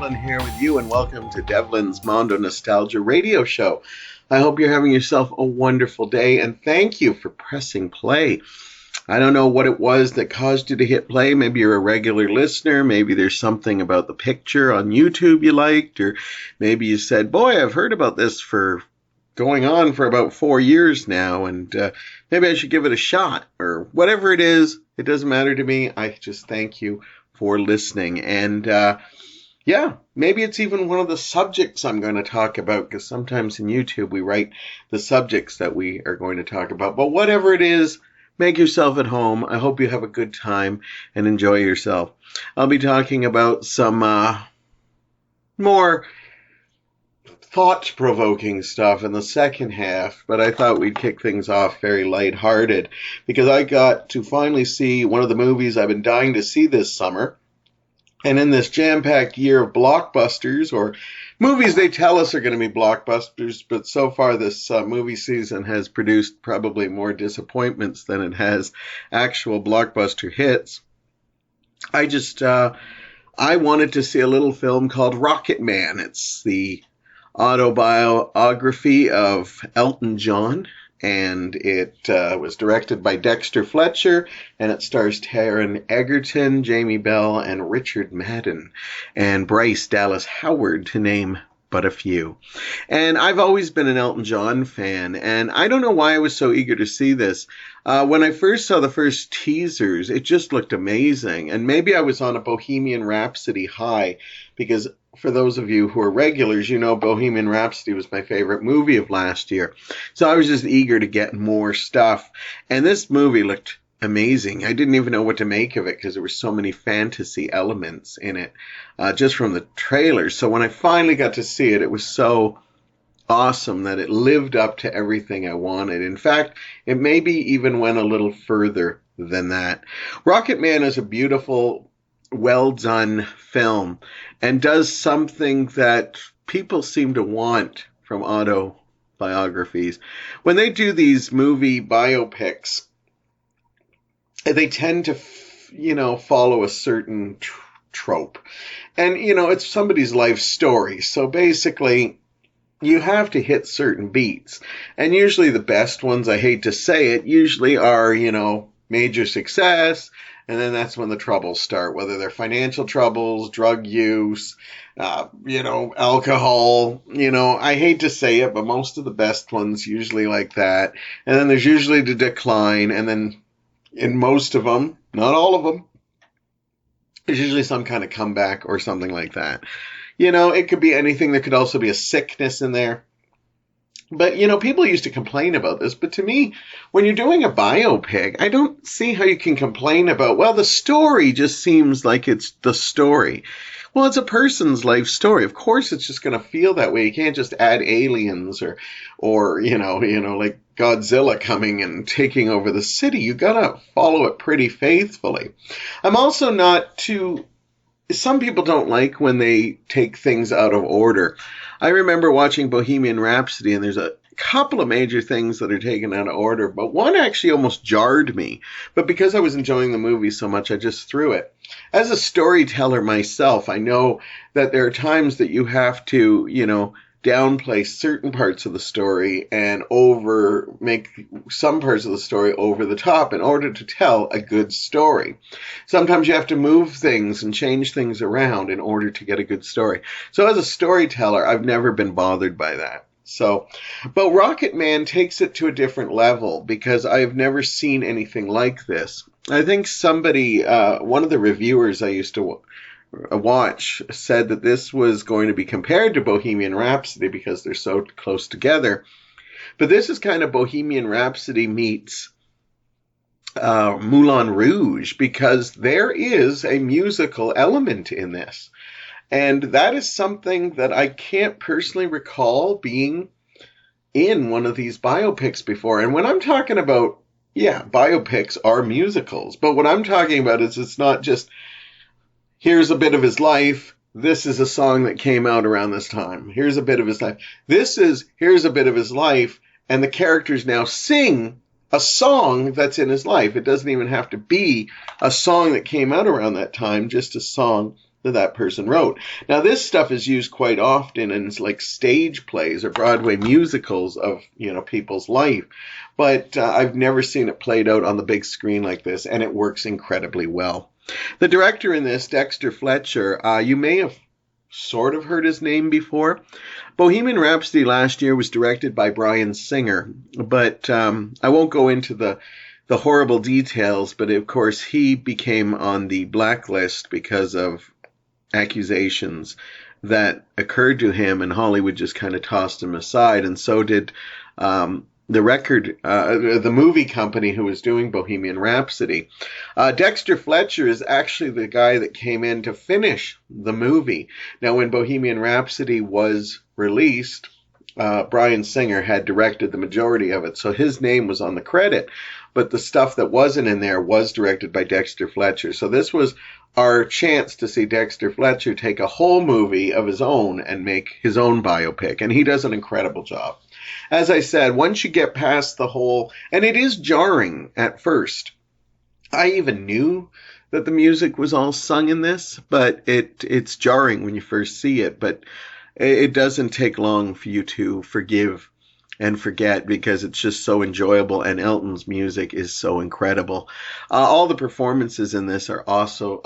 Devlin here with you, and welcome to Devlin's Mondo Nostalgia Radio Show. I hope you're having yourself a wonderful day, and thank you for pressing play. I don't know what it was that caused you to hit play. Maybe you're a regular listener. Maybe there's something about the picture on YouTube you liked, or maybe you said, boy, I've heard about this for going on for about 4 years now, and maybe I should give it a shot, or whatever it is. It doesn't matter to me. I just thank you for listening. And maybe it's even one of the subjects I'm going to talk about, because sometimes in YouTube we write the subjects that we are going to talk about. But whatever it is, make yourself at home. I hope you have a good time and enjoy yourself. I'll be talking about some more thought-provoking stuff in the second half, but I thought we'd kick things off very lighthearted, because I got to finally see one of the movies I've been dying to see this summer. And in this jam-packed year of blockbusters, or movies they tell us are going to be blockbusters, but so far this movie season has produced probably more disappointments than it has actual blockbuster hits. I wanted to see a little film called Rocketman. It's the autobiography of Elton John, and it was directed by Dexter Fletcher, and it stars Taron Egerton, Jamie Bell, and Richard Madden, and Bryce Dallas Howard, to name but a few. And I've always been an Elton John fan, and I don't know why I was so eager to see this. When I first saw the first teasers, it just looked amazing, and maybe I was on a Bohemian Rhapsody high, because for those of you who are regulars, you know Bohemian Rhapsody was my favorite movie of last year. So I was just eager to get more stuff. And this movie looked amazing. I didn't even know what to make of it, because there were so many fantasy elements in it, just from the trailers. So when I finally got to see it, it was so awesome that it lived up to everything I wanted. In fact, it maybe even went a little further than that. Rocketman is a beautiful, well-done film, and does something that people seem to want from autobiographies. When they do these movie biopics, they tend to, follow a certain trope. And, it's somebody's life story. So basically, you have to hit certain beats. And usually the best ones, I hate to say it, usually are, major success. And then that's when the troubles start, whether they're financial troubles, drug use, alcohol. I hate to say it, but most of the best ones usually like that. And then there's usually the decline. And then in most of them, not all of them, there's usually some kind of comeback or something like that. It could be anything. There could also be a sickness in there. But, people used to complain about this. But to me, when you're doing a biopic, I don't see how you can complain about, well, the story just seems like it's the story. Well, it's a person's life story. Of course, it's just going to feel that way. You can't just add aliens or like Godzilla coming and taking over the city. You got to follow it pretty faithfully. I'm also not too... Some people don't like when they take things out of order. I remember watching Bohemian Rhapsody, and there's a couple of major things that are taken out of order, but one actually almost jarred me. But because I was enjoying the movie so much, I just threw it. As a storyteller myself, I know that there are times that you have to, downplay certain parts of the story and make some parts of the story over the top in order to tell a good story. Sometimes you have to move things and change things around in order to get a good story. So as a storyteller, I've never been bothered by that. But Rocketman takes it to a different level, because I've never seen anything like this. I think one of the reviewers I used to watch said that this was going to be compared to Bohemian Rhapsody because they're so close together. But this is kind of Bohemian Rhapsody meets Moulin Rouge, because there is a musical element in this. And that is something that I can't personally recall being in one of these biopics before. And when I'm talking about, biopics are musicals. But what I'm talking about is it's not just, here's a bit of his life. This is a song that came out around this time. Here's a bit of his life. Here's a bit of his life. And the characters now sing a song that's in his life. It doesn't even have to be a song that came out around that time, just a song that person wrote. Now, this stuff is used quite often in like stage plays or Broadway musicals of, people's life. But I've never seen it played out on the big screen like this, and it works incredibly well. The director in this, Dexter Fletcher, you may have sort of heard his name before. Bohemian Rhapsody last year was directed by Bryan Singer, but I won't go into the horrible details, but of course he became on the blacklist because of accusations that occurred to him, and Hollywood just kind of tossed him aside, and so did the movie company who was doing Bohemian Rhapsody. Dexter Fletcher is actually the guy that came in to finish the movie. Now, when Bohemian Rhapsody was released, Bryan Singer had directed the majority of it, so his name was on the credit, but the stuff that wasn't in there was directed by Dexter Fletcher. So this was our chance to see Dexter Fletcher take a whole movie of his own and make his own biopic, and he does an incredible job. As I said, once you get past the whole, and it is jarring at first. I even knew that the music was all sung in this, but it's jarring when you first see it, but it doesn't take long for you to forgive and forget because it's just so enjoyable, and Elton's music is so incredible. All the performances in this are also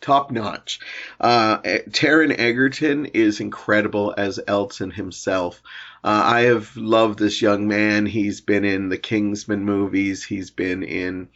top-notch. Taron Egerton is incredible as Elton himself. I have loved this young man. He's been in the Kingsman movies. He's been in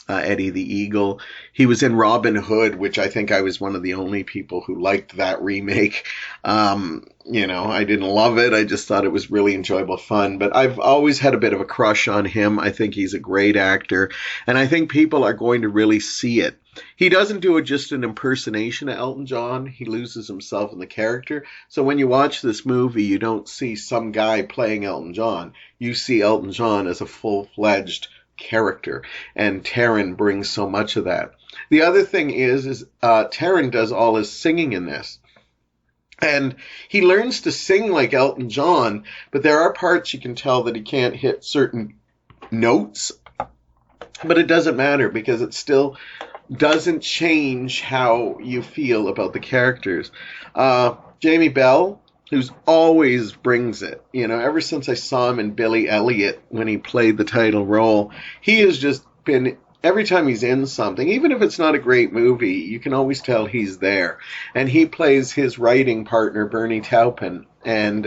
Eddie the Eagle. He was in Robin Hood, which I think I was one of the only people who liked that remake. I didn't love it. I just thought it was really enjoyable fun. But I've always had a bit of a crush on him. I think he's a great actor. And I think people are going to really see it. He doesn't do it just an impersonation of Elton John. He loses himself in the character. So when you watch this movie, you don't see some guy playing Elton John. You see Elton John as a full-fledged character. And Taron brings so much of that. The other thing is Taron does all his singing in this. And he learns to sing like Elton John, but there are parts you can tell that he can't hit certain notes. But it doesn't matter because it still doesn't change how you feel about the characters. Jamie Bell, who's always brings it. Ever since I saw him in Billy Elliot when he played the title role, he has just been, every time he's in something, even if it's not a great movie, you can always tell he's there. And he plays his writing partner, Bernie Taupin. And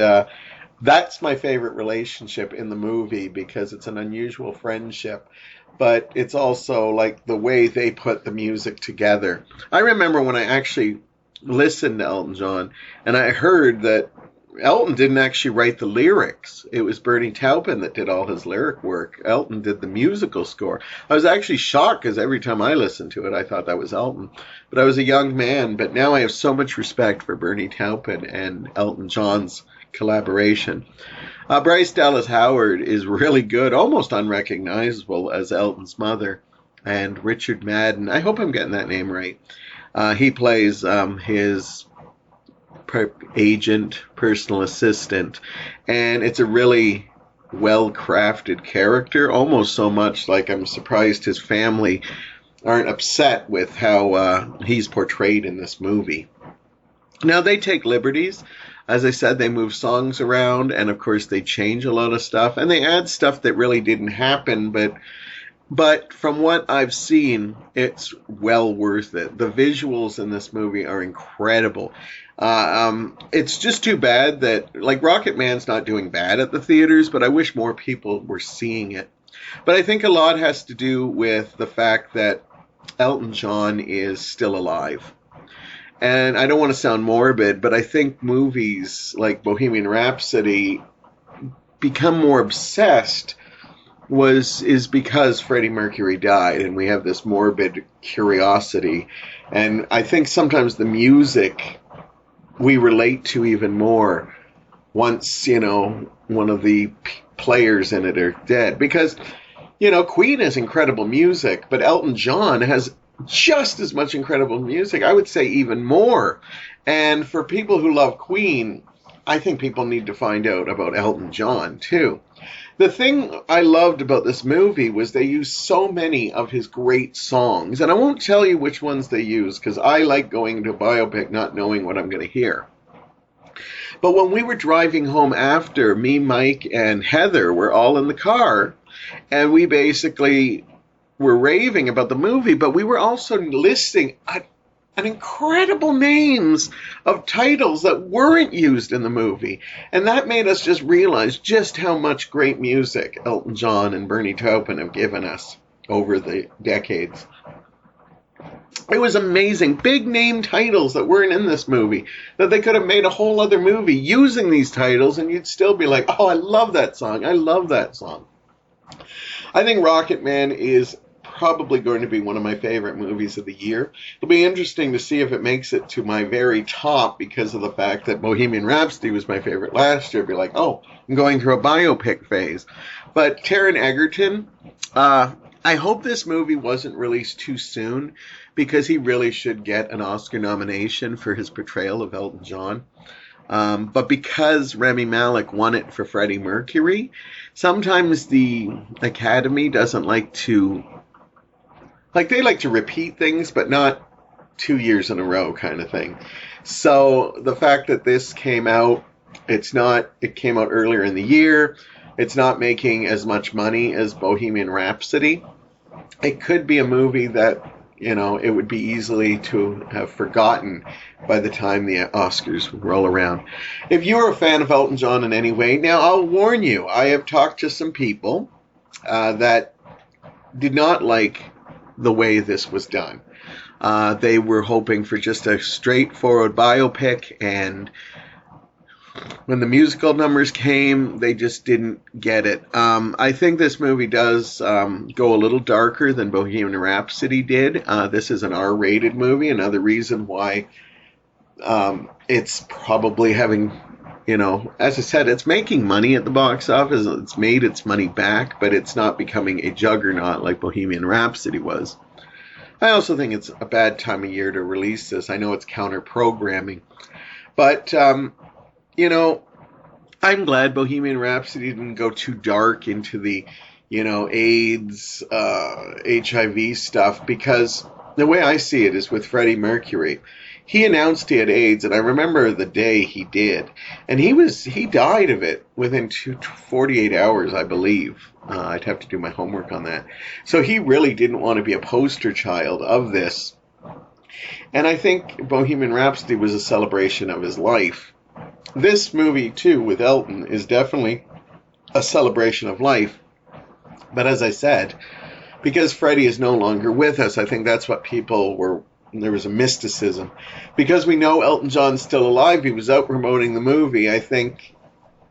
that's my favorite relationship in the movie because it's an unusual friendship. But it's also like the way they put the music together. I remember when I actually listened to Elton John and I heard that Elton didn't actually write the lyrics. It was Bernie Taupin that did all his lyric work. Elton did the musical score. I was actually shocked because every time I listened to it, I thought that was Elton. But I was a young man. But now I have so much respect for Bernie Taupin and Elton John's collaboration. Bryce Dallas Howard is really good, almost unrecognizable as Elton's mother. And Richard Madden, I hope I'm getting that name right. He plays his agent, personal assistant, and it's a really well-crafted character, almost so much like I'm surprised his family aren't upset with how he's portrayed in this movie. Now, they take liberties. As I said, they move songs around, and of course they change a lot of stuff, and they add stuff that really didn't happen, but from what I've seen, it's well worth it. The visuals in this movie are incredible. It's just too bad that, like, Rocketman's not doing bad at the theaters, but I wish more people were seeing it. But I think a lot has to do with the fact that Elton John is still alive. And I don't want to sound morbid, but I think movies like Bohemian Rhapsody become more obsessed is because Freddie Mercury died, and we have this morbid curiosity. And I think sometimes the music we relate to even more once, one of the players in it are dead. Because, Queen has incredible music, but Elton John has just as much incredible music. I would say even more. And for people who love Queen, I think people need to find out about Elton John, too. The thing I loved about this movie was they used so many of his great songs. And I won't tell you which ones they used, because I like going to a biopic not knowing what I'm going to hear. But when we were driving home after, me, Mike, and Heather were all in the car, and we basically were raving about the movie, but we were also listing an incredible names of titles that weren't used in the movie. And that made us just realize just how much great music Elton John and Bernie Taupin have given us over the decades. It was amazing. Big name titles that weren't in this movie, that they could have made a whole other movie using these titles, and you'd still be like, oh, I love that song. I love that song. I think Rocketman is probably going to be one of my favorite movies of the year. It'll be interesting to see if it makes it to my very top, because of the fact that Bohemian Rhapsody was my favorite last year. I'd be like, oh, I'm going through a biopic phase. But Taron Egerton, I hope this movie wasn't released too soon, because he really should get an Oscar nomination for his portrayal of Elton John. But because Rami Malek won it for Freddie Mercury, sometimes the Academy doesn't like to, they like to repeat things, but not 2 years in a row kind of thing. So the fact that this came out, it came out earlier in the year, it's not making as much money as Bohemian Rhapsody. It could be a movie that, it would be easily to have forgotten by the time the Oscars roll around. If you're a fan of Elton John in any way, now I'll warn you, I have talked to some people that did not like the way this was done. They were hoping for just a straightforward biopic, and when the musical numbers came, they just didn't get it. I think this movie does go a little darker than Bohemian Rhapsody did. This is an R-rated movie. Another reason why it's probably having, as I said, it's making money at the box office. It's made its money back, but it's not becoming a juggernaut like Bohemian Rhapsody was. I also think it's a bad time of year to release this. I know it's counter-programming, but I'm glad Bohemian Rhapsody didn't go too dark into the, AIDS, HIV stuff, because the way I see it is with Freddie Mercury. He announced he had AIDS, and I remember the day he did, and he died of it within 48 hours, I believe. I'd have to do my homework on that. So he really didn't want to be a poster child of this. And I think Bohemian Rhapsody was a celebration of his life. This movie, too, with Elton, is definitely a celebration of life. But as I said, because Freddie is no longer with us, I think that's what there was a mysticism. Because we know Elton John's still alive, he was out promoting the movie, I think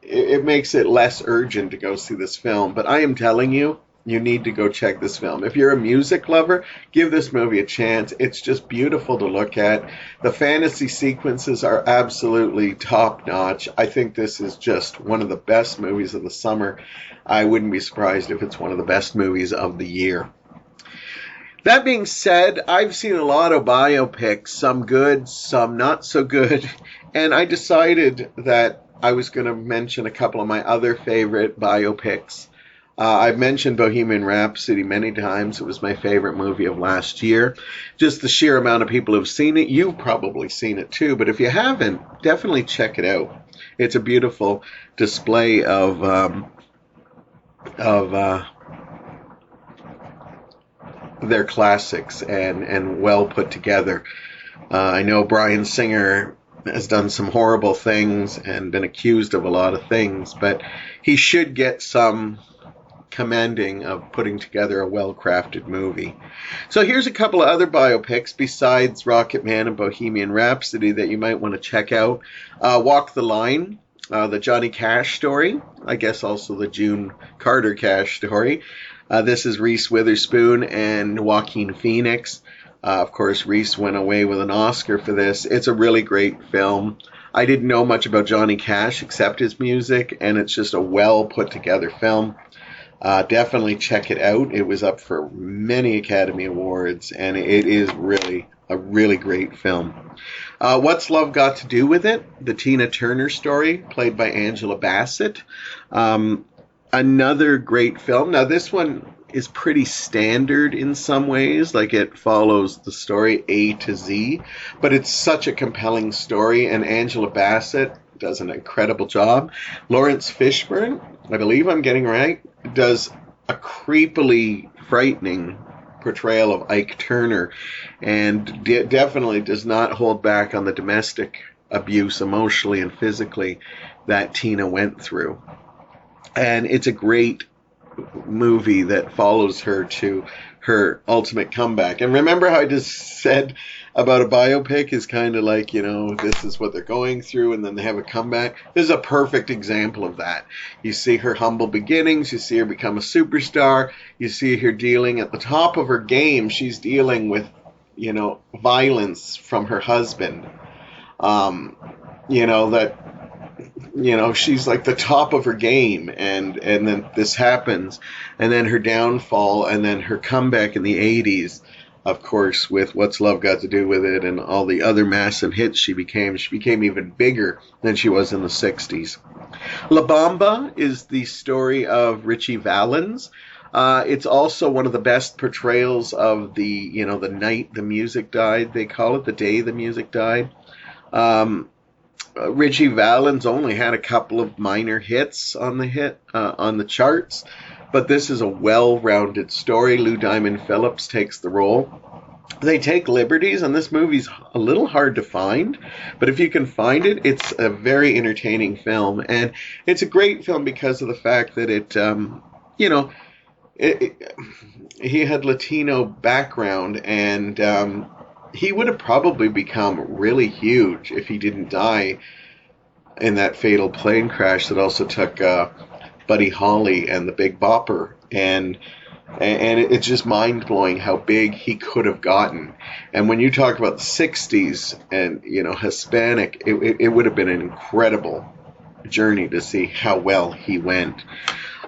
it makes it less urgent to go see this film. But I am telling you, you need to go check this film. If you're a music lover, give this movie a chance. It's just beautiful to look at. The fantasy sequences are absolutely top-notch. I think this is just one of the best movies of the summer. I wouldn't be surprised if it's one of the best movies of the year. That being said, I've seen a lot of biopics, some good, some not so good, and I decided that I was going to mention a couple of my other favorite biopics. I've mentioned Bohemian Rhapsody many times. It was my favorite movie of last year. Just the sheer amount of people who've seen it. You've probably seen it too, but if you haven't, definitely check it out. It's a beautiful display of their classics and well put together. I know Bryan Singer has done some horrible things and been accused of a lot of things, but he should get some commending of putting together a well-crafted movie. So here's a couple of other biopics besides Rocketman and Bohemian Rhapsody that you might want to check out. Walk the Line, the Johnny Cash story, I guess also the June Carter Cash story. This is Reese Witherspoon and Joaquin Phoenix. Of course, Reese went away with an Oscar for this. It's a really great film. I didn't know much about Johnny Cash except his music, and it's just a well put together film. Definitely check it out. It was up for many Academy Awards, and it is really a really great film. What's Love Got to Do with It? The Tina Turner story, played by Angela Bassett. Another great film. Now, this one is pretty standard in some ways, like it follows the story A to Z, but it's such a compelling story, and Angela Bassett does an incredible job. Lawrence Fishburne, I believe I'm getting right, does a creepily frightening portrayal of Ike Turner, and definitely does not hold back on the domestic abuse emotionally and physically that Tina went through. And it's a great movie that follows her to her ultimate comeback. And remember how I just said about a biopic is kind of like, this is what they're going through and then they have a comeback. This is a perfect example of that. You see her humble beginnings. You see her become a superstar. You see her dealing at the top of her game. She's dealing with, violence from her husband. She's like the top of her game, and then this happens, and then her downfall, and then her comeback in the 80s, of course, with What's Love Got to Do with It and all the other massive hits she became even bigger than she was in the 60s. La Bamba is the story of Richie Valens. It's also one of the best portrayals of the night the music died, they call it, the day the music died. Richie Valens only had a couple of minor hits on the charts, but this is a well-rounded story. Lou Diamond Phillips takes the role. They take liberties, and this movie's a little hard to find, but if you can find it, it's a very entertaining film, and it's a great film because of the fact that he had Latino background, and he would have probably become really huge if he didn't die in that fatal plane crash that also took Buddy Holly and the Big Bopper. And it's just mind-blowing how big he could have gotten. And when you talk about the 60s and, Hispanic, it would have been an incredible journey to see how well he went.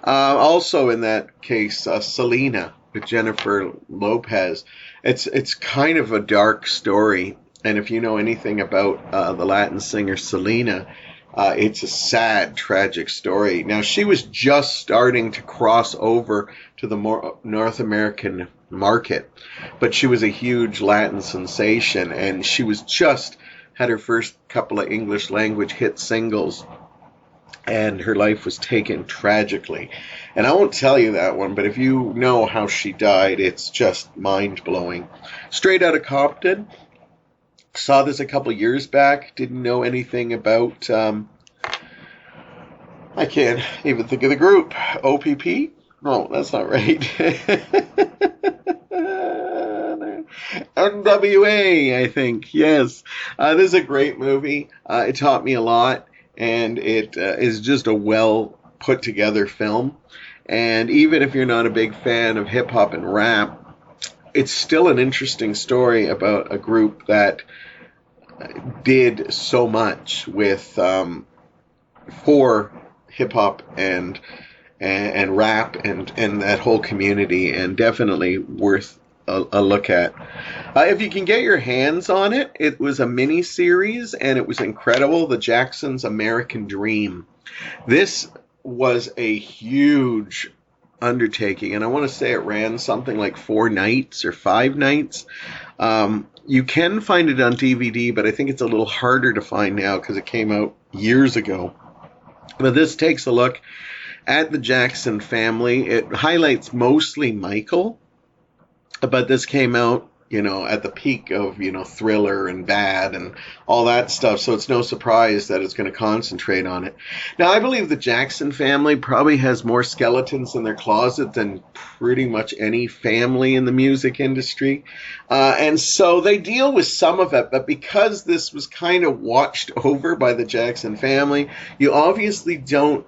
Also in that case, Selena with Jennifer Lopez. It's kind of a dark story, and if you know anything about the Latin singer Selena, it's a sad, tragic story. Now, she was just starting to cross over to the more North American market, but she was a huge Latin sensation, and she was just had her first couple of English language hit singles, and her life was taken tragically. And I won't tell you that one, but if you know how she died, it's just mind-blowing. Straight Outta Compton. Saw this a couple years back. Didn't know anything about, I can't even think of the group. OPP? No, that's not right. NWA, I think. Yes. This is a great movie. It taught me a lot. And it is just a well put together film. And even if you're not a big fan of hip hop and rap, it's still an interesting story about a group that did so much with for hip hop and rap and that whole community, and definitely worth a look at. If you can get your hands on it, it was a mini series and it was incredible. The Jacksons' American Dream. This was a huge undertaking, and I want to say it ran something like 4 nights or 5 nights. You can find it on DVD, but I think it's a little harder to find now because it came out years ago. But this takes a look at the Jackson family. It highlights mostly Michael, but this came out, at the peak of, Thriller and Bad and all that stuff. So it's no surprise that it's going to concentrate on it. Now, I believe the Jackson family probably has more skeletons in their closet than pretty much any family in the music industry. And so they deal with some of it. But because this was kind of watched over by the Jackson family, you obviously don't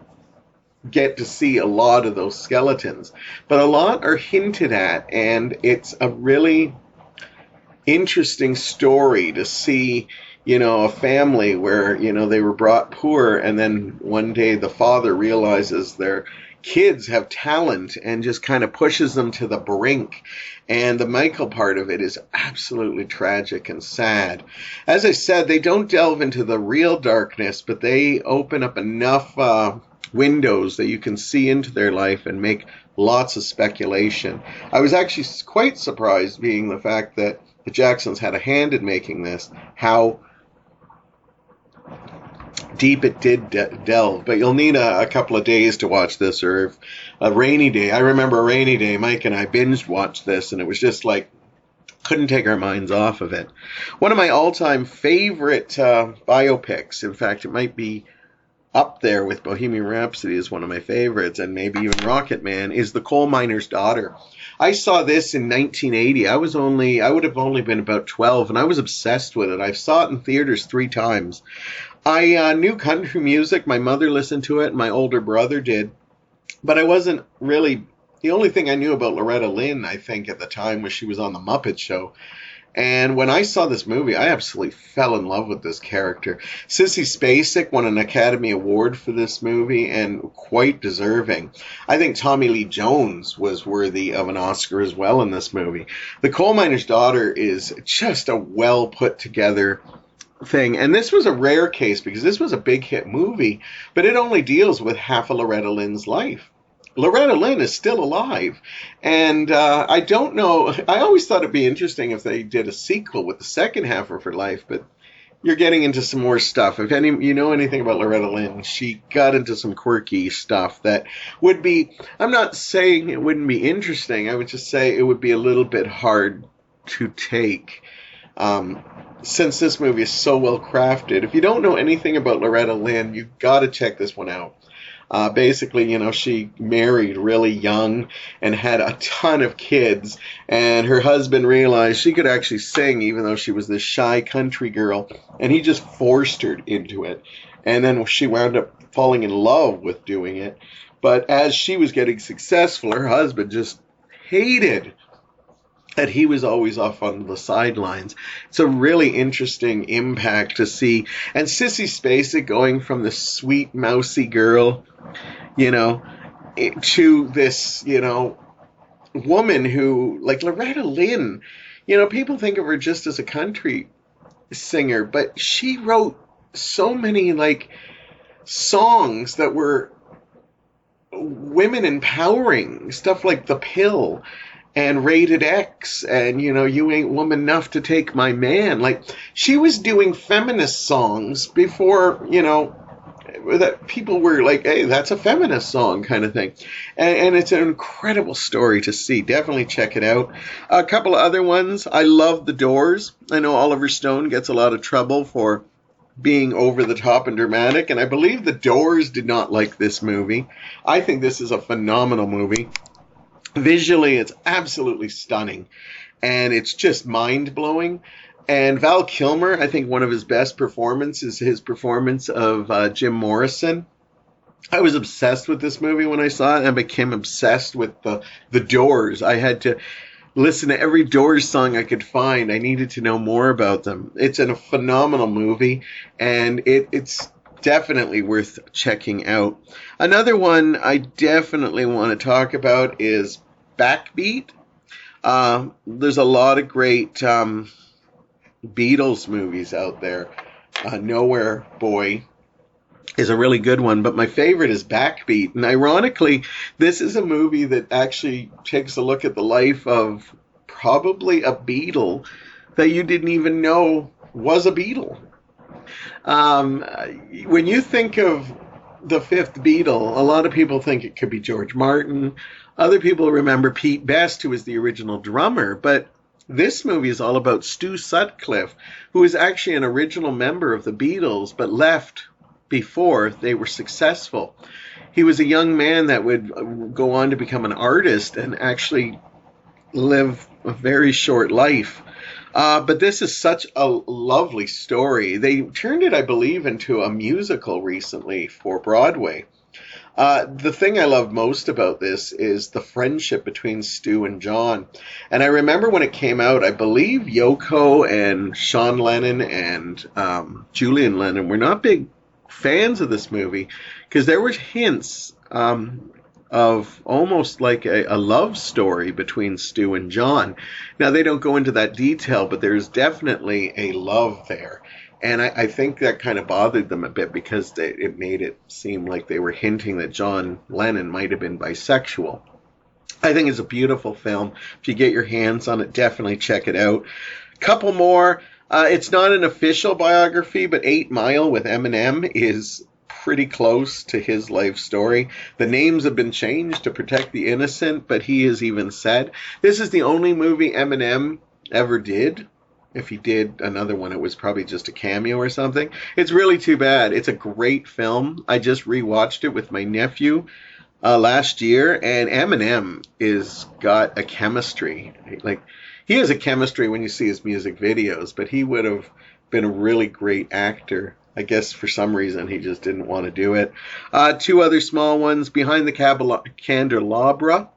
get to see a lot of those skeletons. But a lot are hinted at, and it's a really interesting story to see, a family where, they were brought poor, and then one day the father realizes they're, kids have talent and just kind of pushes them to the brink. And the Michael part of it is absolutely tragic and sad. As I said, they don't delve into the real darkness, but they open up enough windows that you can see into their life and make lots of speculation. I was actually quite surprised, being the fact that the Jacksons had a hand in making this, how deep it did delve. But you'll need a couple of days to watch this, or if a rainy day. I remember a rainy day, Mike and I binge watched this, and it was just like, couldn't take our minds off of it. One of my all-time favorite biopics, in fact, it might be up there with Bohemian Rhapsody as one of my favorites, and maybe even Rocketman, is The Coal Miner's Daughter. I saw this in 1980. I would have only been about 12, and I was obsessed with it. I saw it in theaters 3 times. I knew country music. My mother listened to it, and my older brother did. But I wasn't really... The only thing I knew about Loretta Lynn, I think, at the time was she was on The Muppet Show. And when I saw this movie, I absolutely fell in love with this character. Sissy Spacek won an Academy Award for this movie, and quite deserving. I think Tommy Lee Jones was worthy of an Oscar as well in this movie. The Coal Miner's Daughter is just a well put together thing. And this was a rare case because this was a big hit movie, but it only deals with half of Loretta Lynn's life. Loretta Lynn is still alive, and I don't know. I always thought it'd be interesting if they did a sequel with the second half of her life, but you're getting into some more stuff. If you know anything about Loretta Lynn, she got into some quirky stuff that would be, I'm not saying it wouldn't be interesting, I would just say it would be a little bit hard to take. Since this movie is so well crafted, if you don't know anything about Loretta Lynn, you've got to check this one out. Basically, she married really young and had a ton of kids, and her husband realized she could actually sing even though she was this shy country girl, and he just forced her into it. And then she wound up falling in love with doing it. But as she was getting successful, her husband just hated that he was always off on the sidelines. It's a really interesting impact to see. And Sissy Spacek going from the sweet, mousy girl, to this, woman who, like Loretta Lynn, people think of her just as a country singer, but she wrote so many, songs that were women empowering, stuff like The Pill and Rated X, and, You Ain't Woman Enough to Take My Man. She was doing feminist songs before, that people were like, hey, that's a feminist song kind of thing. And it's an incredible story to see. Definitely check it out. A couple of other ones. I love The Doors. I know Oliver Stone gets a lot of trouble for being over the top and dramatic, and I believe The Doors did not like this movie. I think this is a phenomenal movie. Visually, it's absolutely stunning, and it's just mind-blowing. And Val Kilmer, I think one of his best performances is his performance of Jim Morrison. I was obsessed with this movie when I saw it, and became obsessed with the Doors. I had to listen to every Doors song I could find. I needed to know more about them. It's a phenomenal movie, and it's definitely worth checking out. Another one I definitely want to talk about is Backbeat. There's a lot of great Beatles movies out there. Nowhere Boy is a really good one, but my favorite is Backbeat. And ironically, this is a movie that actually takes a look at the life of probably a Beatle that you didn't even know was a Beatle. When you think of the fifth Beatle, a lot of people think it could be George Martin. Other people remember Pete Best, who was the original drummer. But this movie is all about Stu Sutcliffe, who is actually an original member of the Beatles, but left before they were successful. He was a young man that would go on to become an artist and actually live a very short life. But this is such a lovely story. They turned it, I believe, into a musical recently for Broadway. The thing I love most about this is the friendship between Stu and John. And I remember when it came out, I believe Yoko and Sean Lennon and Julian Lennon were not big fans of this movie, because there were hints of almost like a love story between Stu and John. Now, they don't go into that detail, but there's definitely a love there. And I think that kind of bothered them a bit because it made it seem like they were hinting that John Lennon might have been bisexual. I think it's a beautiful film. If you get your hands on it, definitely check it out. Couple more. It's not an official biography, but 8 Mile with Eminem is pretty close to his life story. The names have been changed to protect the innocent, but he has even said this is the only movie Eminem ever did. If he did another one, it was probably just a cameo or something. It's really too bad. It's a great film. I just rewatched it with my nephew last year, and Eminem is got a chemistry. Like, he has a chemistry when you see his music videos, but he would have been a really great actor. I guess for some reason he just didn't want to do it. 2 other small ones. Behind the Candelabra.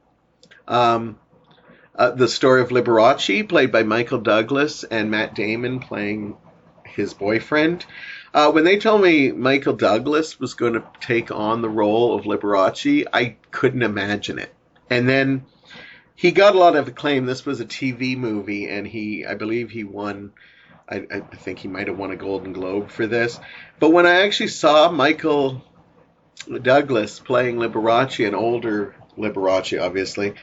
The Story of Liberace, played by Michael Douglas, and Matt Damon playing his boyfriend. When they told me Michael Douglas was going to take on the role of Liberace, I couldn't imagine it. And then he got a lot of acclaim. This was a TV movie, and I believe he won. I think he might have won a Golden Globe for this. But when I actually saw Michael Douglas playing Liberace, an older Liberace, obviously,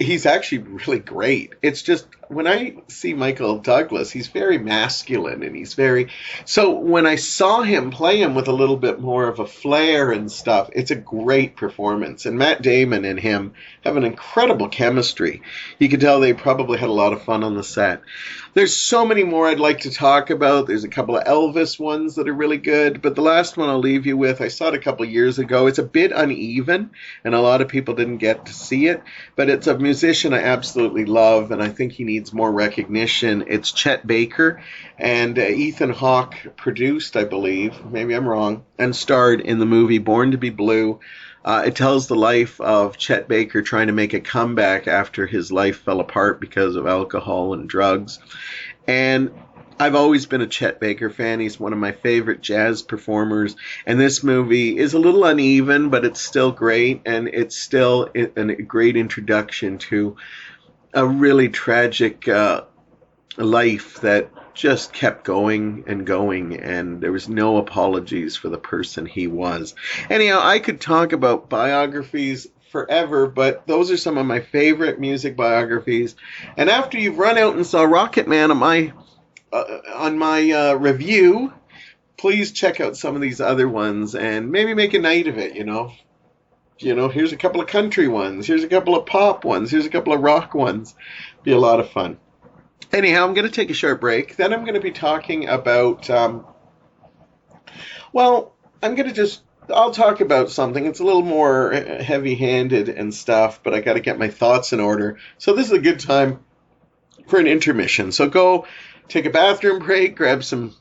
he's actually really great. It's just, when I see Michael Douglas, he's very masculine, and he's very... So when I saw him play him with a little bit more of a flair and stuff, it's a great performance. And Matt Damon and him have an incredible chemistry. You can tell they probably had a lot of fun on the set. There's so many more I'd like to talk about. There's a couple of Elvis ones that are really good, but the last one I'll leave you with, I saw it a couple of years ago. It's a bit uneven, and a lot of people didn't get to see it, but it's a musician I absolutely love, and I think he needs more recognition. It's Chet Baker, and Ethan Hawke produced, I believe, maybe I'm wrong, and starred in the movie Born to be Blue. It tells the life of Chet Baker trying to make a comeback after his life fell apart because of alcohol and drugs. And I've always been a Chet Baker fan. He's one of my favorite jazz performers. And this movie is a little uneven, but it's still great. And it's still a great introduction to a really tragic life that just kept going and going, and there was no apologies for the person he was. Anyhow, I could talk about biographies forever, but those are some of my favorite music biographies. And after you've run out and saw Rocketman on my review, please check out some of these other ones and maybe make a night of it, you know. Here's a couple of country ones, here's a couple of pop ones, here's a couple of rock ones. Be a lot of fun. Anyhow, I'm going to take a short break. Then I'm going to be talking about, I'll talk about something. It's a little more heavy-handed and stuff, but I got to get my thoughts in order. So this is a good time for an intermission. So go take a bathroom break, grab some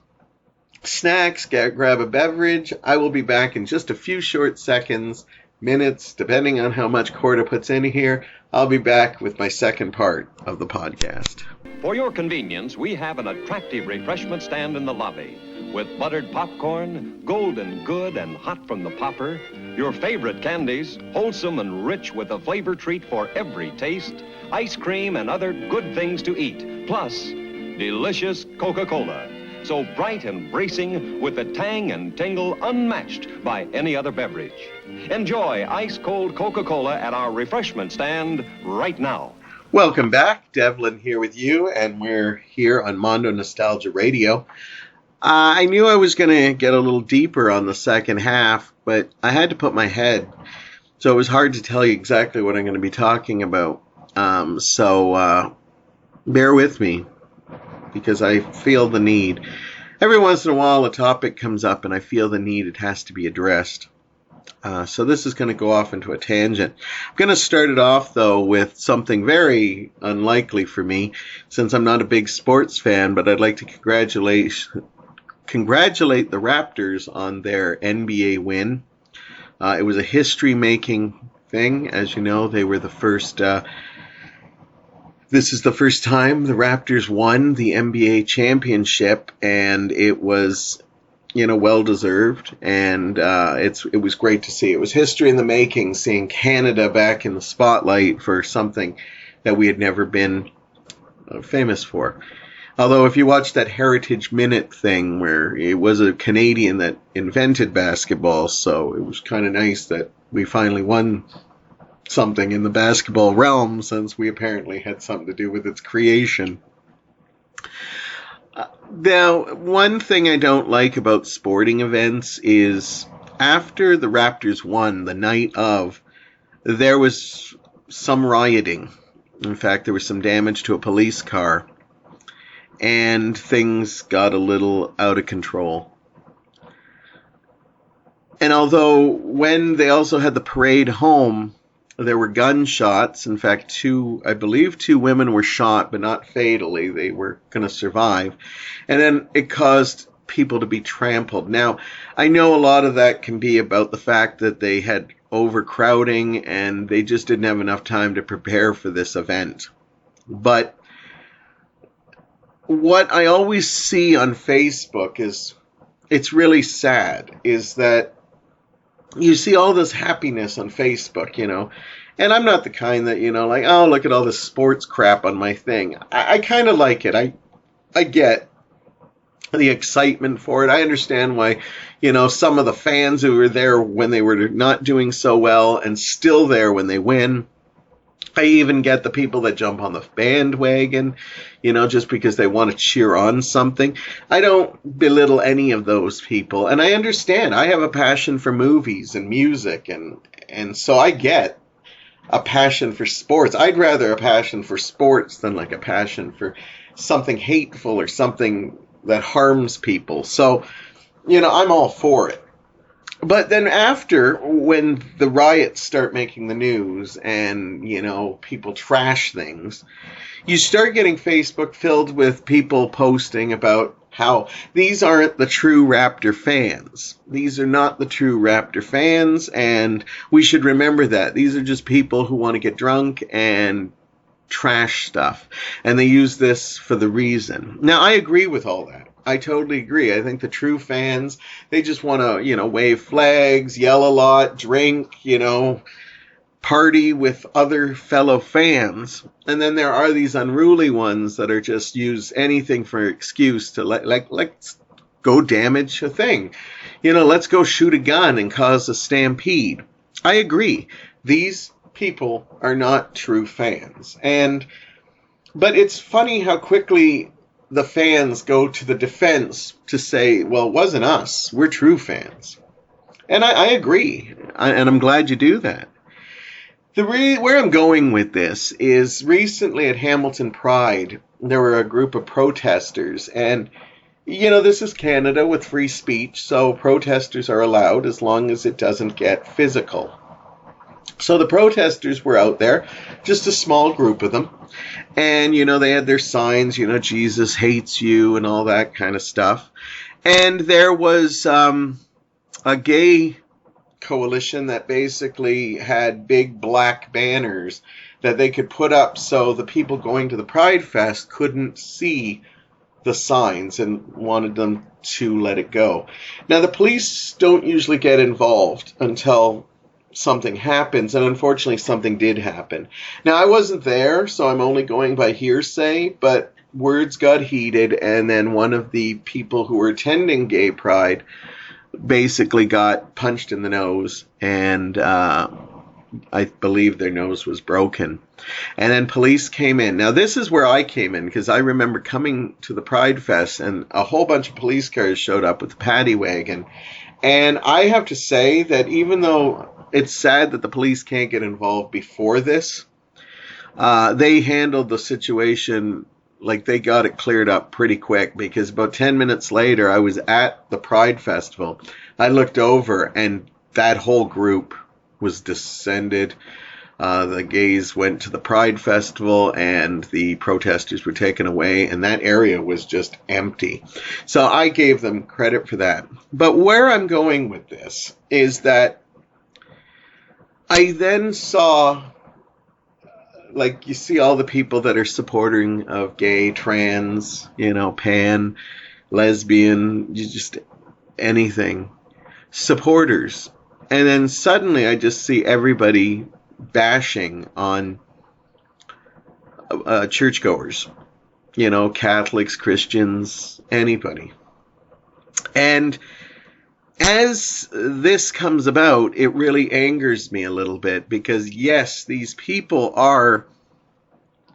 snacks, grab a beverage. I will be back in just a few short seconds, minutes, depending on how much Corda puts in here. I'll be back with my second part of the podcast. For your convenience, we have an attractive refreshment stand in the lobby with buttered popcorn, golden good and hot from the popper, your favorite candies, wholesome and rich with a flavor treat for every taste, ice cream and other good things to eat, plus delicious Coca-Cola. So bright and bracing with the tang and tingle unmatched by any other beverage. Enjoy ice-cold Coca-Cola at our refreshment stand right now. Welcome back. Devlin here with you, and we're here on Mondo Nostalgia Radio. I knew I was going to get a little deeper on the second half, but I had to put my head, so it was hard to tell you exactly what I'm going to be talking about. So bear with me, because I feel the need. Every once in a while, a topic comes up, and I feel the need it has to be addressed. So this is going to go off into a tangent. I'm going to start it off, though, with something very unlikely for me, since I'm not a big sports fan, but I'd like to congratulate the Raptors on their NBA win. It was a history-making thing. As you know, they were the first... This is the first time the Raptors won the NBA championship, and it was well deserved, and it was great to see. It was history in the making, seeing Canada back in the spotlight for something that we had never been famous for. Although if you watch that Heritage Minute thing where it was a Canadian that invented basketball, so it was kind of nice that we finally won something in the basketball realm, since we apparently had something to do with its creation. Now, one thing I don't like about sporting events is after the Raptors won the night of, there was some rioting. In fact, there was some damage to a police car, and things got a little out of control. And although when they also had the parade home, there were gunshots. In fact, I believe two women were shot, but not fatally. They were going to survive. And then it caused people to be trampled. Now, I know a lot of that can be about the fact that they had overcrowding and they just didn't have enough time to prepare for this event. But what I always see on Facebook it's really sad, is that you see all this happiness on Facebook, and I'm not the kind that, like, oh, look at all this sports crap on my thing. I kind of like it. I get the excitement for it. I understand why, some of the fans who were there when they were not doing so well and still there when they win. I even get the people that jump on the bandwagon, just because they want to cheer on something. I don't belittle any of those people. And I understand. I have a passion for movies and music. And so I get a passion for sports. I'd rather a passion for sports than like a passion for something hateful or something that harms people. So, I'm all for it. But then after, when the riots start making the news and, people trash things, you start getting Facebook filled with people posting about how these aren't the true Raptor fans. These are not the true Raptor fans, and we should remember that. These are just people who want to get drunk and trash stuff. And they use this for the reason. Now, I agree with all that. I totally agree. I think the true fans, they just want to, wave flags, yell a lot, drink, party with other fellow fans. And then there are these unruly ones that are just use anything for excuse to let's go damage a thing. Let's go shoot a gun and cause a stampede. I agree. These people are not true fans. But it's funny how quickly the fans go to the defense to say, well, it wasn't us. We're true fans. And I agree. And I'm glad you do that. Where I'm going with this is recently at Hamilton Pride, there were a group of protesters. And, this is Canada with free speech, so protesters are allowed as long as it doesn't get physical. So the protesters were out there, just a small group of them. And, they had their signs, Jesus hates you and all that kind of stuff. And there was a gay coalition that basically had big black banners that they could put up so the people going to the Pride Fest couldn't see the signs and wanted them to let it go. Now, the police don't usually get involved until something happens, and unfortunately something did happen. Now, I wasn't there, so I'm only going by hearsay, but words got heated, and then one of the people who were attending Gay Pride basically got punched in the nose, and I believe their nose was broken. And then police came in. Now, this is where I came in, because I remember coming to the Pride Fest, and a whole bunch of police cars showed up with the paddy wagon. And I have to say that even though it's sad that the police can't get involved before this, they handled the situation like they got it cleared up pretty quick, because about 10 minutes later, I was at the Pride Festival. I looked over, and that whole group was descended. The gays went to the Pride Festival, and the protesters were taken away, and that area was just empty. So I gave them credit for that. But where I'm going with this is that I then saw, like, you see all the people that are supporting of gay, trans, pan, lesbian, anything, supporters. And then suddenly I just see everybody bashing on churchgoers, Catholics, Christians, anybody. And as this comes about, it really angers me a little bit because, yes, these people are,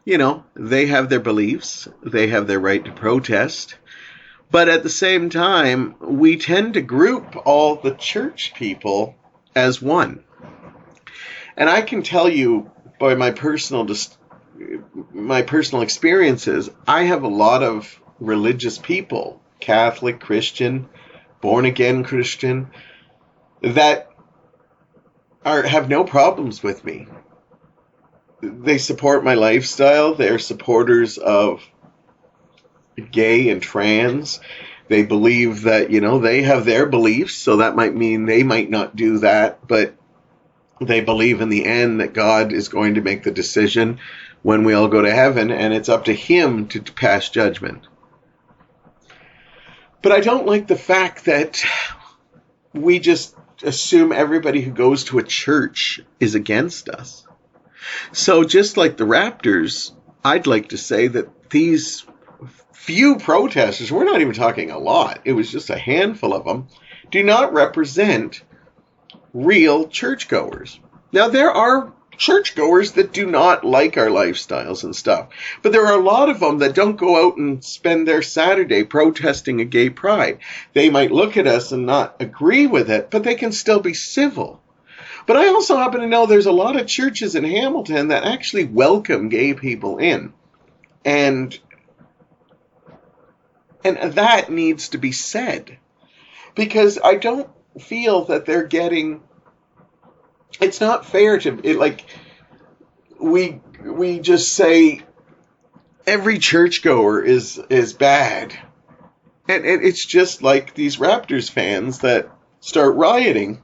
they have their beliefs, they have their right to protest, but at the same time, we tend to group all the church people as one. And I can tell you by my personal experiences, I have a lot of religious people, Catholic, Christian, born-again Christian, that have no problems with me. They support my lifestyle. They're supporters of gay and trans. They believe that, they have their beliefs, so that might mean they might not do that, but they believe in the end that God is going to make the decision when we all go to heaven, and it's up to him to pass judgment. But I don't like the fact that we just assume everybody who goes to a church is against us. So just like the Raptors, I'd like to say that these few protesters, we're not even talking a lot, it was just a handful of them, do not represent real churchgoers. Now, there are churchgoers that do not like our lifestyles and stuff, but there are a lot of them that don't go out and spend their Saturday protesting a gay pride. They might look at us and not agree with it, but they can still be civil. But I also happen to know there's a lot of churches in Hamilton that actually welcome gay people in. And that needs to be said. Because I don't feel that they're getting... It's not fair to... We just say every churchgoer is bad. And it's just like these Raptors fans that start rioting.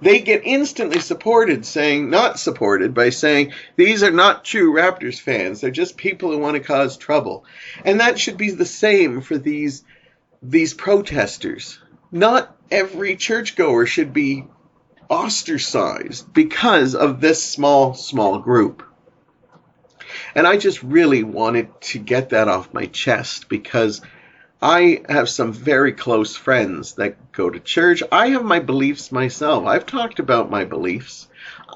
They get instantly not supported by saying, these are not true Raptors fans. They're just people who want to cause trouble. And that should be the same for these protesters. Not every churchgoer should be ostracized because of this small group. And I just really wanted to get that off my chest because I have some very close friends that go to church. I have my beliefs myself. I've talked about my beliefs.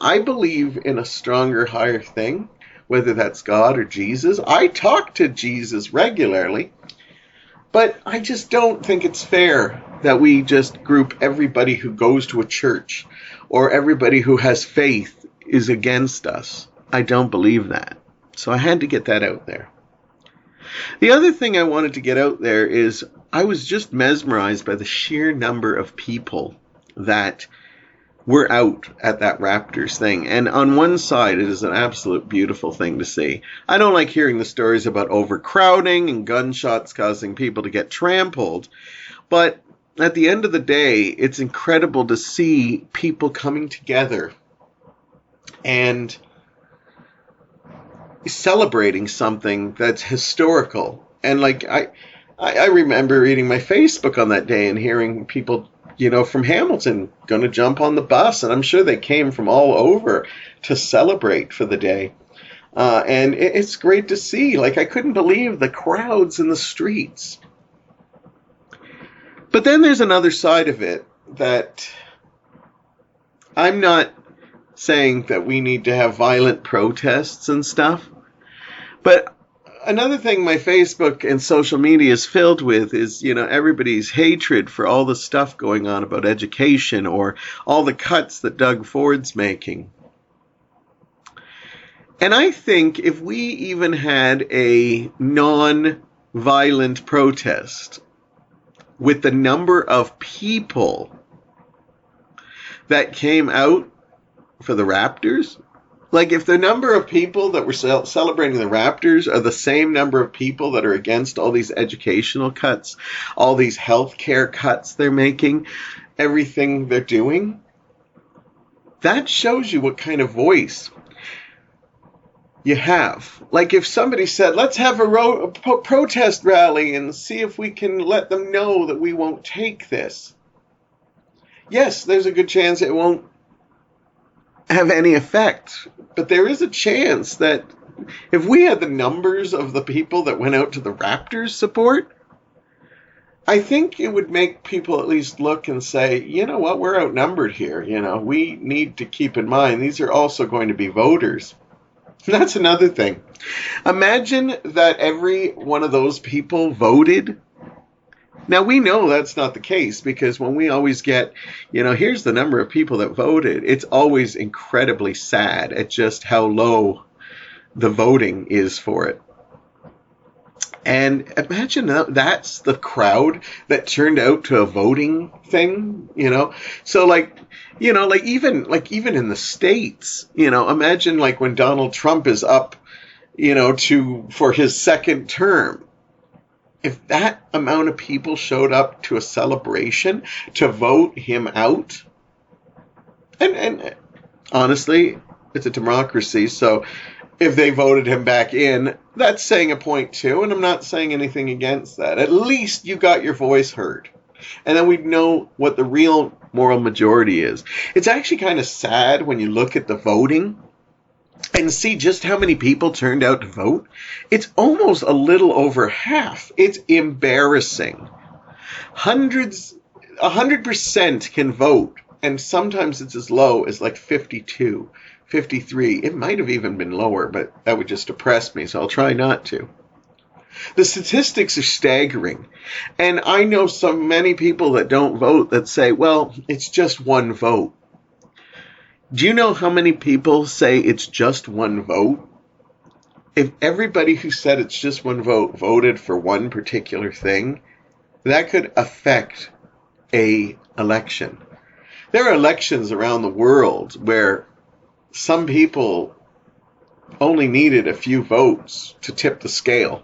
I believe in a stronger, higher thing, whether that's God or Jesus. I talk to Jesus regularly, but I just don't think it's fair that we just group everybody who goes to a church or everybody who has faith is against us. I don't believe that. So I had to get that out there. The other thing I wanted to get out there is I was just mesmerized by the sheer number of people that were out at that Raptors thing. And on one side, it is an absolute beautiful thing to see. I don't like hearing the stories about overcrowding and gunshots causing people to get trampled. But at the end of the day, it's incredible to see people coming together and celebrating something that's historical. And I remember reading my Facebook on that day and hearing people, from Hamilton going to jump on the bus. And I'm sure they came from all over to celebrate for the day. And it's great to see. I couldn't believe the crowds in the streets. But then there's another side of it that I'm not saying that we need to have violent protests and stuff. But another thing my Facebook and social media is filled with is, everybody's hatred for all the stuff going on about education or all the cuts that Doug Ford's making. And I think if we even had a non-violent protest with the number of people that came out for the Raptors, if the number of people that were celebrating the Raptors are the same number of people that are against all these educational cuts, all these healthcare cuts they're making, everything they're doing, that shows you what kind of voice. You have. Like if somebody said, let's have a protest rally and see if we can let them know that we won't take this. Yes, there's a good chance it won't have any effect. But there is a chance that if we had the numbers of the people that went out to the Raptors support, I think it would make people at least look and say, you know what, we're outnumbered here. You know, we need to keep in mind these are also going to be voters. That's another thing. Imagine that every one of those people voted. Now, we know that's not the case because when we always get, you know, here's the number of people that voted, it's always incredibly sad at just how low the voting is for it. And imagine that's the crowd that turned out to a voting thing, you know? So like, you know, like even in the States, you know, imagine like when Donald Trump is up, you know, for his second term. If that amount of people showed up to a celebration to vote him out, and honestly, it's a democracy, so if they voted him back in, that's saying a point too, and I'm not saying anything against that. At least you got your voice heard. And then we'd know what the real moral majority is. It's actually kind of sad when you look at the voting and see just how many people turned out to vote. It's almost a little over half. It's embarrassing. 100% can vote, and sometimes it's as low as like 52. 53. It might have even been lower, but that would just depress me, so I'll try not to. The statistics are staggering. And I know so many people that don't vote that say, well, it's just one vote. Do you know how many people say it's just one vote? If everybody who said it's just one vote voted for one particular thing, that could affect an election. There are elections around the world where some people only needed a few votes to tip the scale.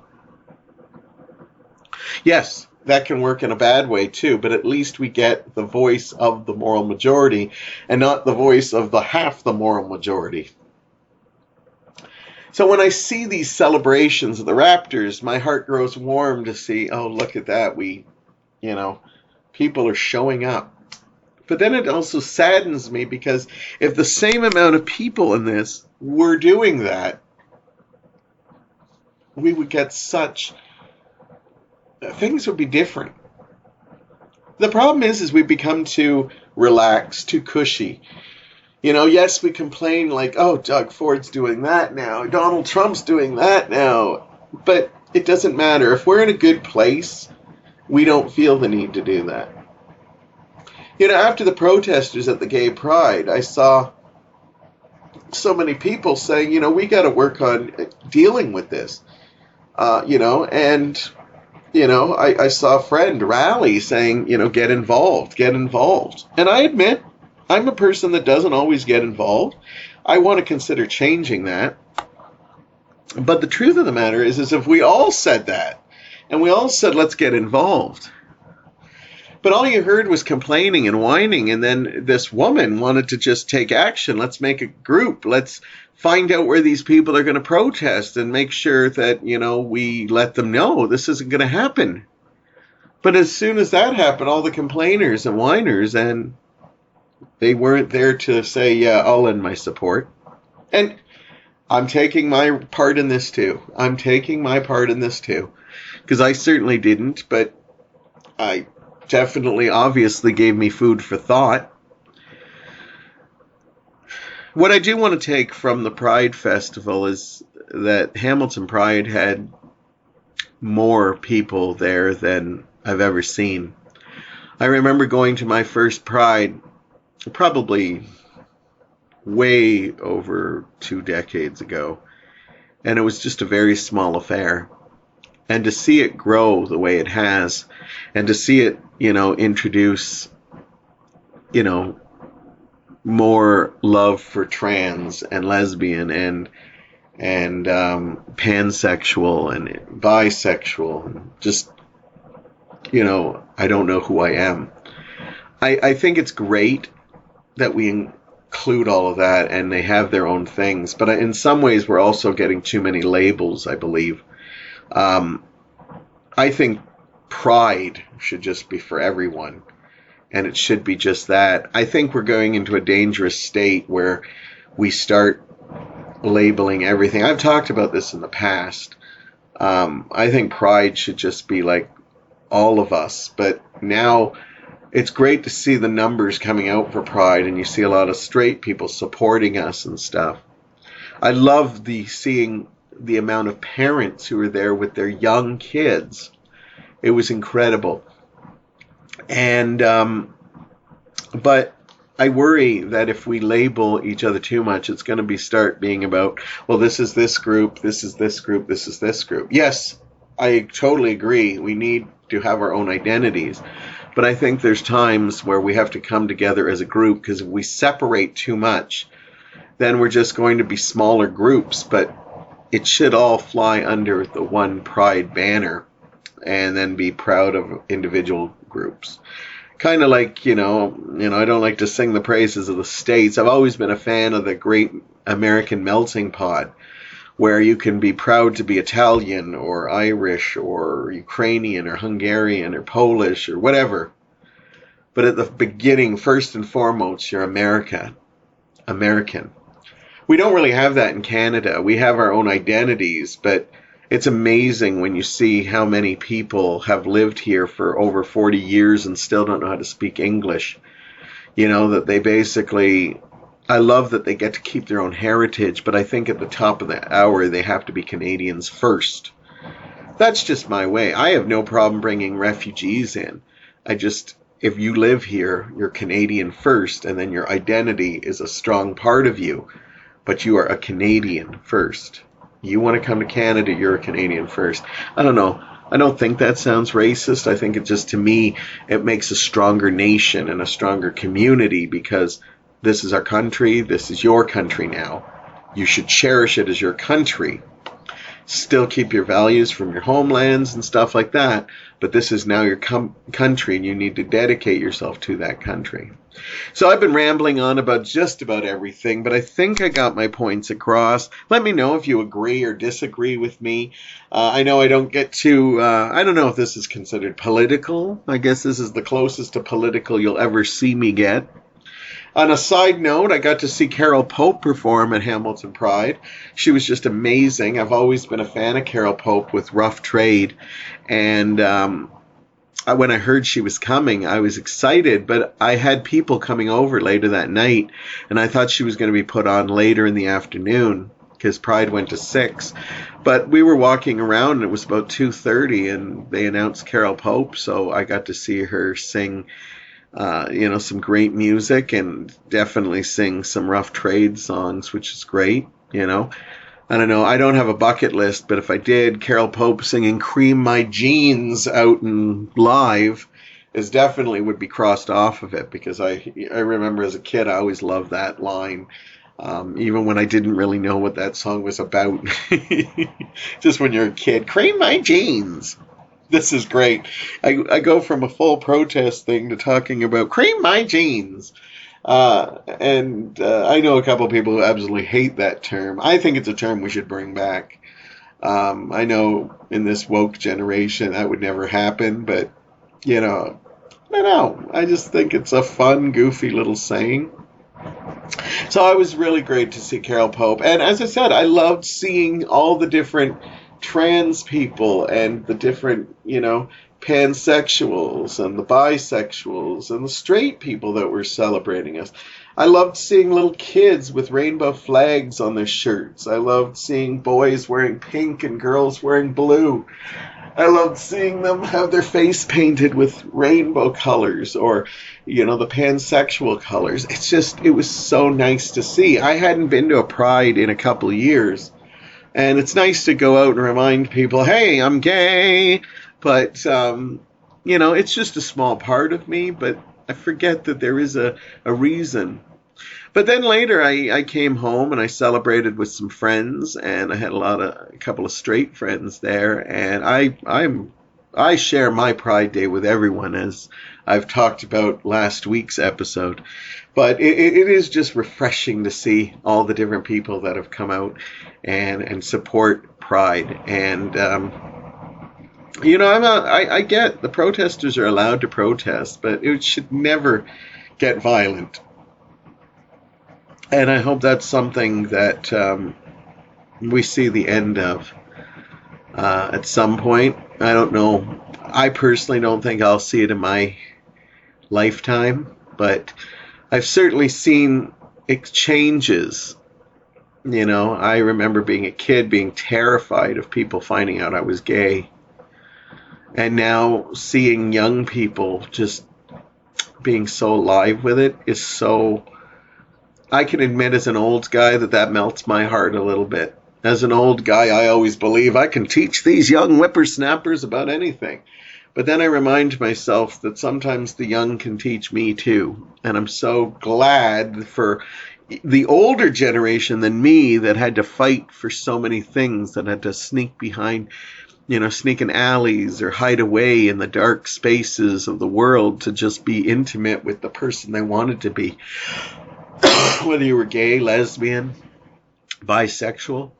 Yes, that can work in a bad way too, but at least we get the voice of the moral majority and not the voice of the half the moral majority. So when I see these celebrations of the Raptors, my heart grows warm to see, oh, look at that. People are showing up. But then it also saddens me because if the same amount of people in this were doing that, we would get things would be different. The problem is we become too relaxed, too cushy. You know, yes, we complain like, oh, Doug Ford's doing that now, Donald Trump's doing that now, but it doesn't matter. If we're in a good place, we don't feel the need to do that. You know, after the protesters at the Gay Pride, I saw so many people saying, you know, we got to work on dealing with this. I saw a friend rally saying, you know, get involved. And I admit, I'm a person that doesn't always get involved. I want to consider changing that. But the truth of the matter is if we all said that, and we all said, let's get involved, but all you heard was complaining and whining, and then this woman wanted to just take action. Let's make a group. Let's find out where these people are going to protest and make sure that, you know, we let them know this isn't going to happen. But as soon as that happened, all the complainers and whiners, and they weren't there to say, yeah, I'll lend my support. And I'm taking my part in this too. Because I certainly didn't, but I definitely, obviously gave me food for thought. What I do want to take from the Pride Festival is that Hamilton Pride had more people there than I've ever seen. I remember going to my first Pride probably way over 2 decades ago, and it was just a very small affair. And to see it grow the way it has, and to see it, you know, introduce, you know, more love for trans and lesbian and pansexual and bisexual, and just, you know, I don't know who I am. I think it's great that we include all of that, and they have their own things. But in some ways, we're also getting too many labels, I believe. I think pride should just be for everyone, and it should be just that. I think we're going into a dangerous state where we start labeling everything. I've talked about this in the past. I think pride should just be like all of us, but now it's great to see the numbers coming out for pride, and you see a lot of straight people supporting us and stuff. I love seeing the amount of parents who were there with their young kids. It was incredible. And but I worry that if we label each other too much, it's going to start being about, well, this is this group, this is this group, this is this group. Yes, I totally agree. We need to have our own identities. But I think there's times where we have to come together as a group, because if we separate too much, then we're just going to be smaller groups. But it should all fly under the one pride banner, and then be proud of individual groups. Kind of like, I don't like to sing the praises of the States. I've always been a fan of the great American melting pot, where you can be proud to be Italian or Irish or Ukrainian or Hungarian or Polish or whatever. But at the beginning, first and foremost, you're American. We don't really have that in Canada. We have our own identities, but it's amazing when you see how many people have lived here for over 40 years and still don't know how to speak English. That they basically, I love that they get to keep their own heritage, but I think at the top of the hour they have to be Canadians first. That's just my way. I have no problem bringing refugees in. If you live here, you're Canadian first, and then your identity is a strong part of you, but you are a Canadian first. You want to come to Canada, you're a Canadian first. I don't know. I don't think that sounds racist. I think to me, it makes a stronger nation and a stronger community, because this is our country. This is your country now. You should cherish it as your country. Still keep your values from your homelands and stuff like that. But this is now your country, and you need to dedicate yourself to that country. So I've been rambling on about just about everything, but I think I got my points across. Let me know if you agree or disagree with me. I know I don't get to, I don't know if this is considered political. I guess this is the closest to political you'll ever see me get. On a side note, I got to see Carol Pope perform at Hamilton Pride. She was just amazing. I've always been a fan of Carol Pope with Rough Trade. And when I heard she was coming, I was excited. But I had people coming over later that night, and I thought she was going to be put on later in the afternoon, because Pride went to 6. But we were walking around, and it was about 2:30, and they announced Carol Pope. So I got to see her sing some great music, and definitely sing some Rough Trade songs, which is great. I don't know. I don't have a bucket list, but if I did, Carol Pope singing Cream My Jeans out in live is definitely would be crossed off of it, because I remember as a kid, I always loved that line. Even when I didn't really know what that song was about. Just when you're a kid, Cream My Jeans. This is great. I go from a full protest thing to talking about Cream My Jeans. And I know a couple of people who absolutely hate that term. I think it's a term we should bring back. I know in this woke generation that would never happen, but, I don't know. I just think it's a fun, goofy little saying. So it was really great to see Carol Pope. And as I said, I loved seeing all the different trans people and the different, pansexuals and the bisexuals and the straight people that were celebrating us. I loved seeing little kids with rainbow flags on their shirts. I loved seeing boys wearing pink and girls wearing blue. I loved seeing them have their face painted with rainbow colors, or, the pansexual colors. It was so nice to see. I hadn't been to a Pride in a couple of years. And it's nice to go out and remind people, hey, I'm gay. But, it's just a small part of me. But I forget that there is a reason. But then later I came home and I celebrated with some friends. And I had a couple of straight friends there. And I share my Pride Day with everyone, as I've talked about last week's episode. But it is just refreshing to see all the different people that have come out and support Pride. And, I get the protesters are allowed to protest, but it should never get violent. And I hope that's something that we see the end of at some point. I don't know. I personally don't think I'll see it in my lifetime, but I've certainly seen exchanges. I remember being a kid being terrified of people finding out I was gay. And now seeing young people just being so alive with it is so... I can admit as an old guy that melts my heart a little bit. As an old guy, I always believe I can teach these young whippersnappers about anything. But then I remind myself that sometimes the young can teach me too. And I'm so glad for the older generation than me that had to fight for so many things, that had to sneak behind, sneak in alleys or hide away in the dark spaces of the world to just be intimate with the person they wanted to be. Whether you were gay, lesbian, bisexual,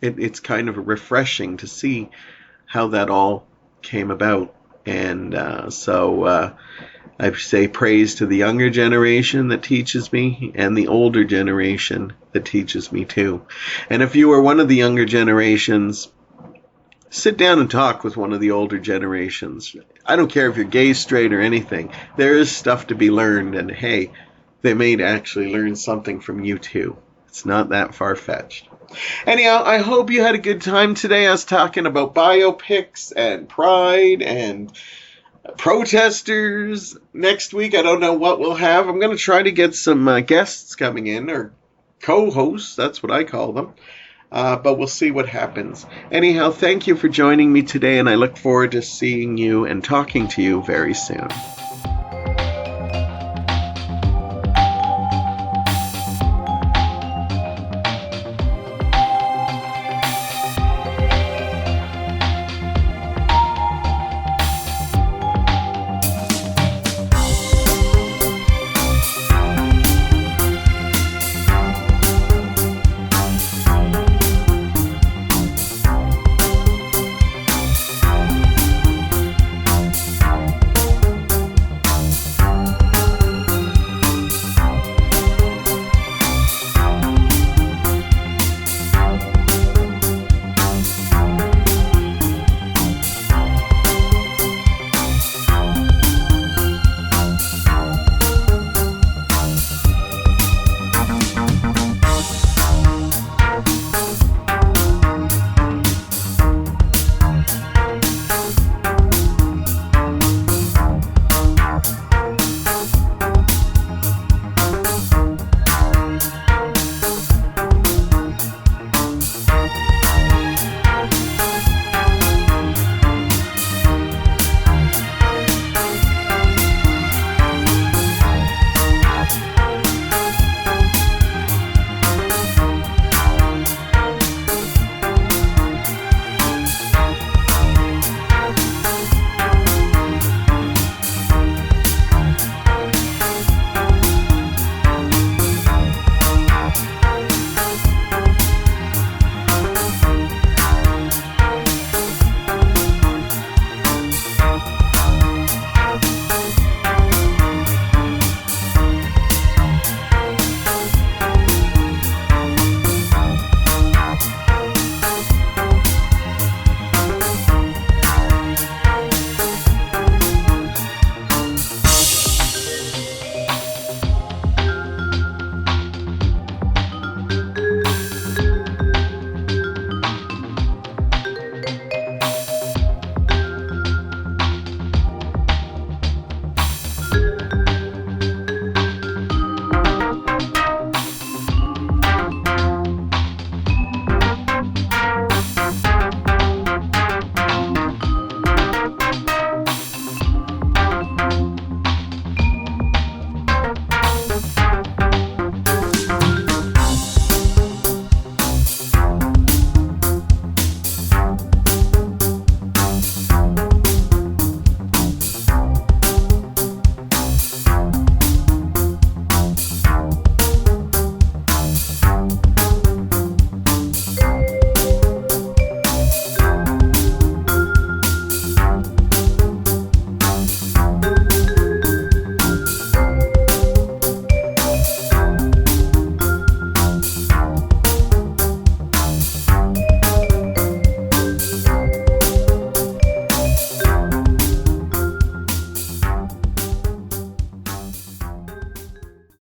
it's kind of refreshing to see how that all came about. And so I say praise to the younger generation that teaches me, and the older generation that teaches me too. And if you are one of the younger generations, sit down and talk with one of the older generations. I don't care if you're gay, straight, or anything. There is stuff to be learned, and hey, they may actually learn something from you too. It's not that far-fetched. Anyhow, I hope you had a good time today. I was talking about biopics and pride and protesters. Next week, I don't know what we'll have. I'm going to try to get some guests coming in, or co-hosts. That's what I call them. But we'll see what happens. Anyhow, thank you for joining me today, and I look forward to seeing you and talking to you very soon.